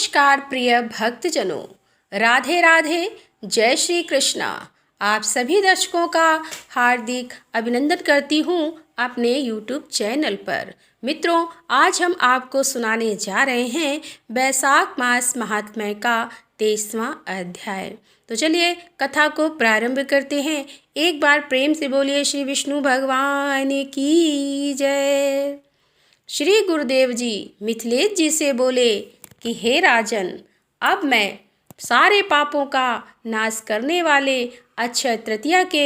नमस्कार प्रिय भक्तजनों, राधे राधे, जय श्री कृष्णा। आप सभी दर्शकों का हार्दिक अभिनंदन करती हूँ अपने YouTube चैनल पर। मित्रों, आज हम आपको सुनाने जा रहे हैं वैशाख मास महात्म्य का 23वां अध्याय। तो चलिए कथा को प्रारंभ करते हैं। एक बार प्रेम से बोलिए श्री विष्णु भगवान की जय। श्री गुरुदेव जी मिथिलेश जी से बोले कि हे राजन, अब मैं सारे पापों का नाश करने वाले अक्षय तृतीया के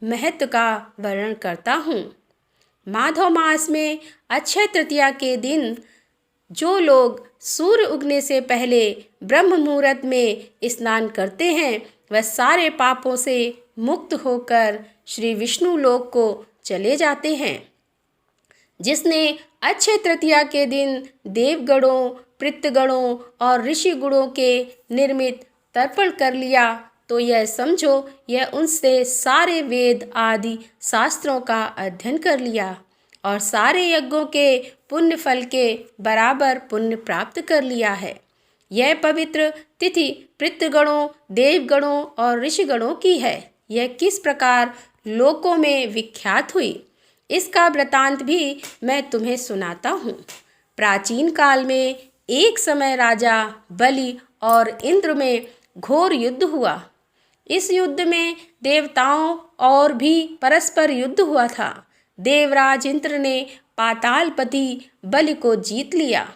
महत्व का वर्णन करता हूँ। माघ मास में अक्षय तृतीया के दिन जो लोग सूर्य उगने से पहले ब्रह्म मुहूर्त में स्नान करते हैं, वह सारे पापों से मुक्त होकर श्री विष्णु लोक को चले जाते हैं। जिसने अक्षय तृतीया के दिन देवगणों, पितृगणों और ऋषिगणों के निर्मित तर्पण कर लिया, तो यह समझो यह उनसे सारे वेद आदि शास्त्रों का अध्ययन कर लिया और सारे यज्ञों के पुण्य फल के बराबर पुण्य प्राप्त कर लिया है। यह पवित्र तिथि पितृगणों, देवगणों और ऋषिगणों की है। यह किस प्रकार लोकों में विख्यात हुई, इसका वृतांत भी मैं तुम्हें सुनाता हूँ। प्राचीन काल में एक समय राजा बलि और इंद्र में घोर युद्ध हुआ। इस युद्ध में देवताओं और भी परस्पर युद्ध हुआ था। देवराज इंद्र ने पातालपति बलि को जीत लिया।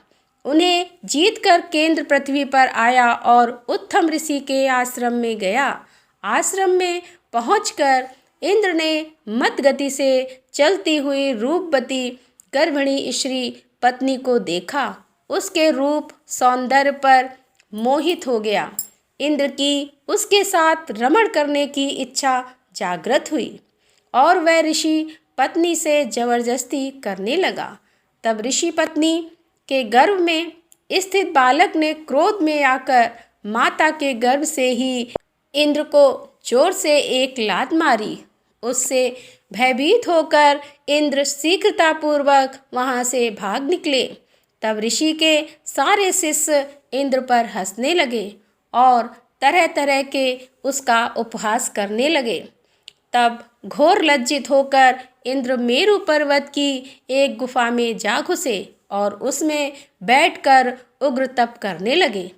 उन्हें जीतकर केंद्र पृथ्वी पर आया और उत्तम ऋषि के आश्रम में गया। आश्रम में पहुंचकर इंद्र ने मत गति से चलती हुई रूपवती गर्भिणी श्री पत्नी को देखा। उसके रूप सौंदर्य पर मोहित हो गया। इंद्र की उसके साथ रमण करने की इच्छा जागृत हुई और वह ऋषि पत्नी से जबरदस्ती करने लगा। तब ऋषि पत्नी के गर्भ में स्थित बालक ने क्रोध में आकर माता के गर्भ से ही इंद्र को जोर से एक लात मारी। उससे भयभीत होकर इंद्र शीघ्रतापूर्वक वहां से भाग निकले। तब ऋषि के सारे शिष्य इंद्र पर हंसने लगे और तरह तरह के उसका उपहास करने लगे। तब घोर लज्जित होकर इंद्र मेरु पर्वत की एक गुफा में जा घुसे और उसमें बैठकर उग्र तप करने लगे।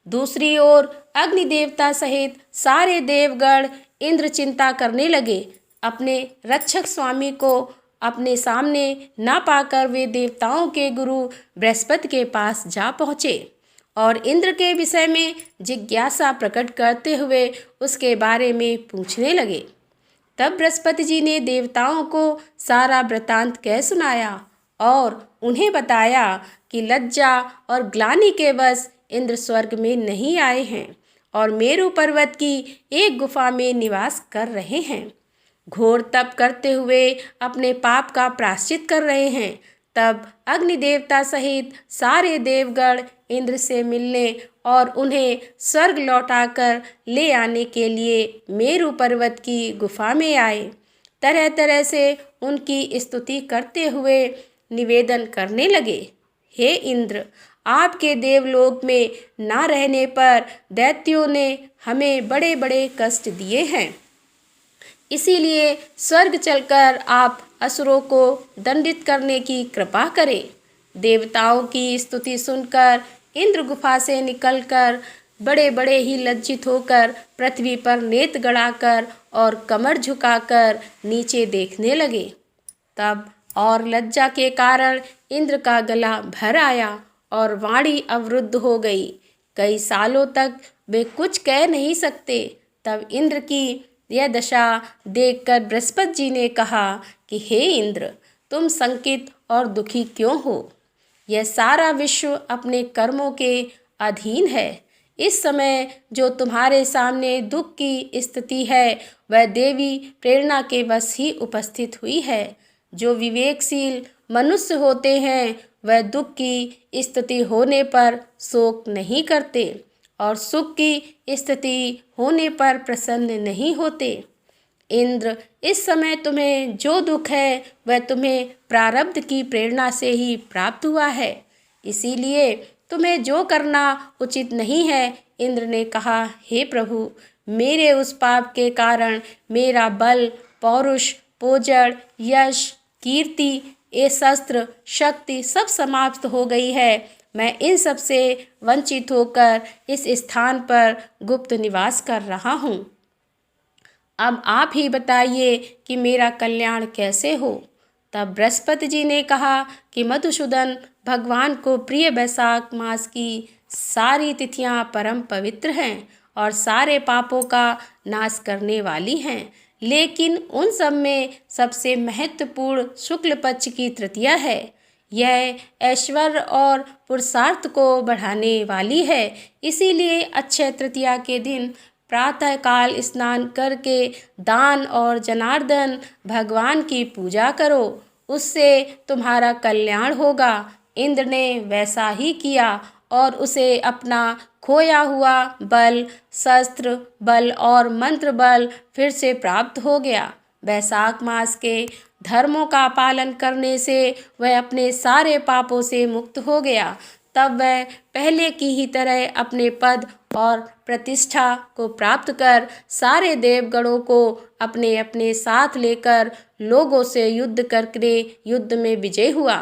दूसरी ओर अग्नि देवता सहित सारे देवगण इंद्र चिंता करने लगे। अपने रक्षक स्वामी को अपने सामने न पाकर वे देवताओं के गुरु बृहस्पति के पास जा पहुँचे और इंद्र के विषय में जिज्ञासा प्रकट करते हुए उसके बारे में पूछने लगे। तब बृहस्पति जी ने देवताओं को सारा वृतांत कह सुनाया और उन्हें बताया कि लज्जा और ग्लानि के वश इंद्र स्वर्ग में नहीं आए हैं और मेरु पर्वत की एक गुफा में निवास कर रहे हैं। घोर तप करते हुए अपने पाप का प्रायश्चित कर रहे हैं। तब अग्नि देवता सहित सारे देवगण इंद्र से मिलने और उन्हें स्वर्ग लौटाकर ले आने के लिए मेरु पर्वत की गुफा में आए। तरह तरह से उनकी स्तुति करते हुए निवेदन करने लगे, हे इंद्र, आपके देवलोक में ना रहने पर दैत्यों ने हमें बड़े बड़े कष्ट दिए हैं। इसीलिए स्वर्ग चलकर आप असुरों को दंडित करने की कृपा करें। देवताओं की स्तुति सुनकर इंद्र गुफा से निकलकर बड़े बड़े ही लज्जित होकर पृथ्वी पर नेत्र गड़ाकर और कमर झुकाकर नीचे देखने लगे। तब और लज्जा के कारण इंद्र का गला भर आया और वाणी अवरुद्ध हो गई। कई सालों तक वे कुछ कह नहीं सकते। तब इंद्र की यह दशा देखकर बृहस्पति जी ने कहा कि हे इंद्र, तुम शंकित और दुखी क्यों हो? यह सारा विश्व अपने कर्मों के अधीन है। इस समय जो तुम्हारे सामने दुख की स्थिति है, वह देवी प्रेरणा के वश ही उपस्थित हुई है। जो विवेकशील मनुष्य होते हैं, वह दुख की स्थिति होने पर शोक नहीं करते और सुख की स्थिति होने पर प्रसन्न नहीं होते। इंद्र, इस समय तुम्हें जो दुख है वह तुम्हें प्रारब्ध की प्रेरणा से ही प्राप्त हुआ है। इसीलिए तुम्हें जो करना उचित नहीं है। इंद्र ने कहा, हे प्रभु, मेरे उस पाप के कारण मेरा बल, पौरुष, पोजड़, यश, कीर्ति, ये शस्त्र, शक्ति सब समाप्त हो गई है। मैं इन सब से वंचित होकर इस स्थान पर गुप्त निवास कर रहा हूँ। अब आप ही बताइए कि मेरा कल्याण कैसे हो। तब बृहस्पति जी ने कहा कि मधुसूदन, भगवान को प्रिय वैशाख मास की सारी तिथियां परम पवित्र हैं और सारे पापों का नाश करने वाली हैं, लेकिन उन सब में सबसे महत्वपूर्ण शुक्ल पक्ष की तृतीया है। यह ऐश्वर्य और पुरुषार्थ को बढ़ाने वाली है। इसीलिए अक्षय तृतीया के दिन प्रातःकाल स्नान करके दान और जनार्दन भगवान की पूजा करो, उससे तुम्हारा कल्याण होगा। इंद्र ने वैसा ही किया और उसे अपना खोया हुआ बल, शस्त्र बल और मंत्र बल फिर से प्राप्त हो गया। वैशाख मास के धर्मों का पालन करने से वह अपने सारे पापों से मुक्त हो गया। तब वह पहले की ही तरह अपने पद और प्रतिष्ठा को प्राप्त कर सारे देवगणों को अपने अपने साथ लेकर लोगों से युद्ध करके युद्ध में विजय हुआ।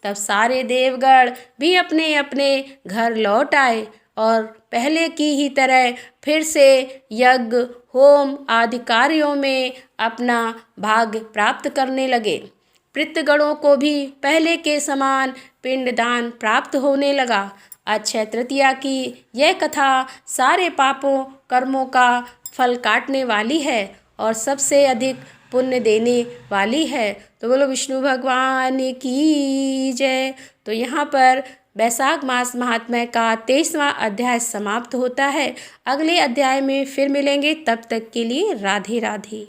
तब सारे देवगण भी अपने अपने घर लौट आए और पहले की ही तरह फिर से यज्ञ, होम आदि कार्यों में अपना भाग प्राप्त करने लगे। पितृगणों को भी पहले के समान पिंडदान प्राप्त होने लगा। अक्षय तृतीया की यह कथा सारे पापों कर्मों का फल काटने वाली है और सबसे अधिक पुण्य देने वाली है। तो बोलो विष्णु भगवान की जय। तो यहाँ पर वैशाख मास महात्म्य का 23वां अध्याय समाप्त होता है। अगले अध्याय में फिर मिलेंगे, तब तक के लिए राधे राधे।